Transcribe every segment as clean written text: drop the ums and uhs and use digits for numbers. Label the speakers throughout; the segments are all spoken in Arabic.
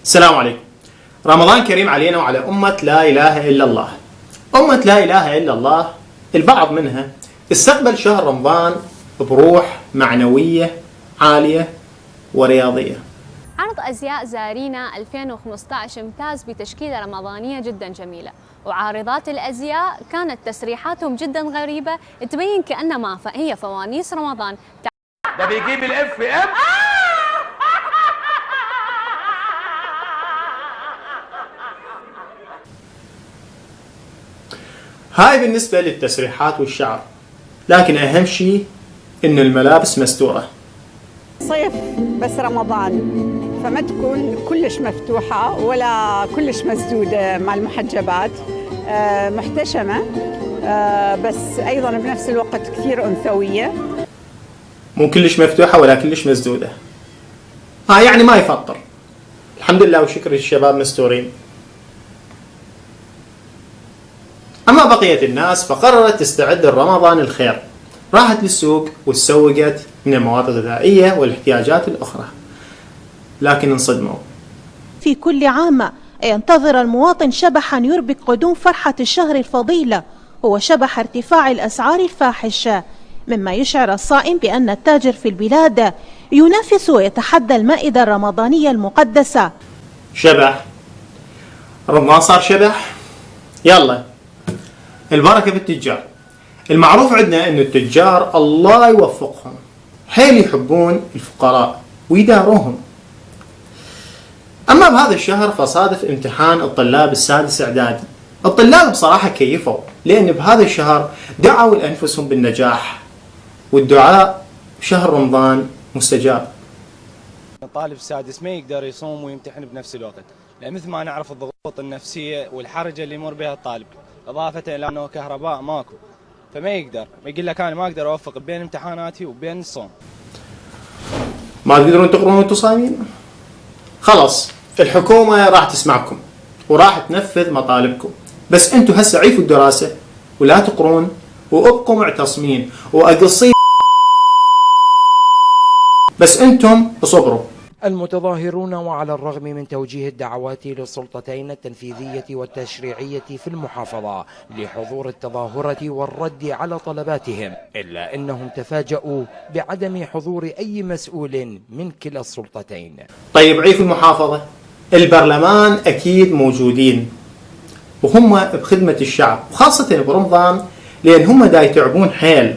Speaker 1: السلام عليكم. رمضان كريم علينا وعلى أمة لا إله إلا الله. أمة لا إله إلا الله البعض منها استقبل شهر رمضان بروح معنوية عالية ورياضية.
Speaker 2: عرض أزياء زارينا 2015 امتاز بتشكيلة رمضانية جدا جميلة، وعارضات الأزياء كانت تسريحاتهم جدا غريبة تبين كأنما هي فوانيس رمضان.
Speaker 3: ده بيجيب الاف ام.
Speaker 1: هاي بالنسبة للتسريحات والشعر، لكن أهم شيء إن الملابس مستورة.
Speaker 4: صيف بس رمضان، فما تكون كلش مفتوحة ولا كلش مسدودة مع المحجبات، محتشمة، بس أيضا بنفس الوقت كثير أنثوية.
Speaker 1: مو كلش مفتوحة ولا كلش مسدودة، يعني ما يفطر. الحمد لله وشكر الشباب مستورين. أما بقية الناس فقررت تستعد لرمضان الخير، راحت للسوق وتسوقت من المواد الغذائية والاحتياجات الأخرى، لكن انصدموا.
Speaker 5: في كل عام ينتظر المواطن شبحا يربك قدوم فرحة الشهر الفضيلة، هو شبح ارتفاع الأسعار الفاحشة، مما يشعر الصائم بأن التاجر في البلاد ينافس ويتحدى المائدة الرمضانية المقدسة.
Speaker 1: شبح رمضان صار شبح، يلا البركة بالتجار. المعروف عندنا أن التجار الله يوفقهم حيل يحبون الفقراء ويداروهم. أما بهذا الشهر فصادف امتحان الطلاب السادس إعدادي. الطلاب بصراحة كيفوا، لأن بهذا الشهر دعوا لأنفسهم بالنجاح، والدعاء شهر رمضان مستجاب.
Speaker 6: الطالب السادس ما يقدر يصوم ويمتحن بنفس الوقت، لأن مثل ما نعرف الضغوط النفسية والحرجة اللي يمر بها الطالب، إضافة إلى أنه كهرباء ماكو، فما يقدر يقول لك أنا ما أقدر أوفق بين امتحاناتي وبين الصوم.
Speaker 1: ما تقدرون تقرون وانتم صايمين؟ خلاص الحكومة راح تسمعكم وراح تنفذ مطالبكم، بس انتم هسه عيفوا الدراسة ولا تقرون وابقوا معتصمين وأقصين، بس انتم اصبروا.
Speaker 7: المتظاهرون وعلى الرغم من توجيه الدعوات للسلطتين التنفيذية والتشريعية في المحافظة لحضور التظاهرة والرد على طلباتهم، إلا أنهم تفاجؤوا بعدم حضور أي مسؤول من كلا السلطتين.
Speaker 1: طيب عيف المحافظة، البرلمان أكيد موجودين وهم بخدمة الشعب، وخاصة برمضان لأن هم دا يتعبون حيل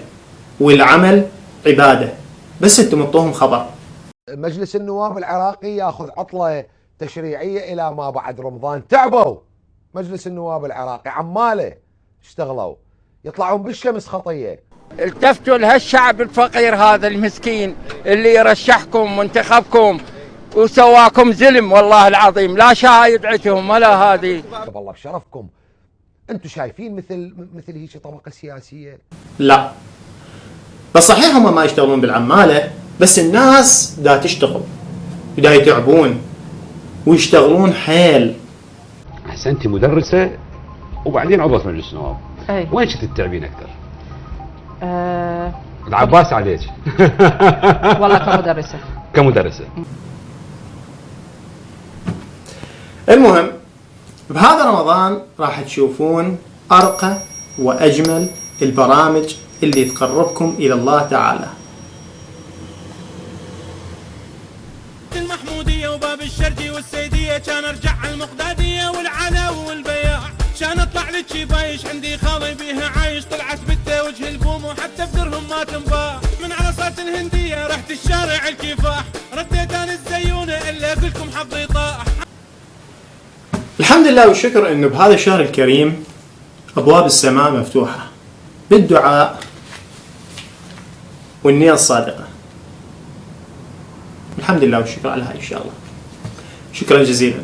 Speaker 1: والعمل عبادة، بس انتم انطوهم خبر.
Speaker 8: مجلس النواب العراقي ياخذ عطلة تشريعية إلى ما بعد رمضان. تعبوا مجلس النواب العراقي، عماله اشتغلوا يطلعون بالشمس خطية.
Speaker 9: التفتوا لهالشعب الفقير هذا المسكين اللي يرشحكم وانتخبكم وسواكم زلم، والله العظيم لا شاهد عندهم ولا هذه.
Speaker 8: والله بشرفكم، انتم شايفين مثل هيك طبقة سياسية؟
Speaker 1: لا، بس صحيح هم ما يشتغلون بالعمالة، بس الناس دا تشتغل ودا يتعبون ويشتغلون حيل.
Speaker 10: أحسنتي مدرسة وبعدين عضوة مجلس النواب، وين شفت التعبين أكثر؟ العباس عليك.
Speaker 11: والله كمدرسة.
Speaker 10: كمدرسة.
Speaker 1: المهم بهذا رمضان راح تشوفون أرقى وأجمل البرامج اللي تقربكم إلى الله تعالى.
Speaker 12: المحمودية وباب الشرقي والسيدية، كان ارجع على المقدادية والعلاوي والبياع، كان اطلع لك بايش عندي خالي بيها عايش، طلعت بنته وجه البوم وحتى بدرهم ما تنباع، من عرصات الهندية رحت الشارع الكفاح، رديت انا الزيونة الا اقولكم حظي طاح.
Speaker 1: الحمد لله والشكر انه بهذا الشهر الكريم ابواب السماء مفتوحة بالدعاء والنية الصادقة. الحمد لله والشكر على هاي ان شاء الله. شكرا جزيلا.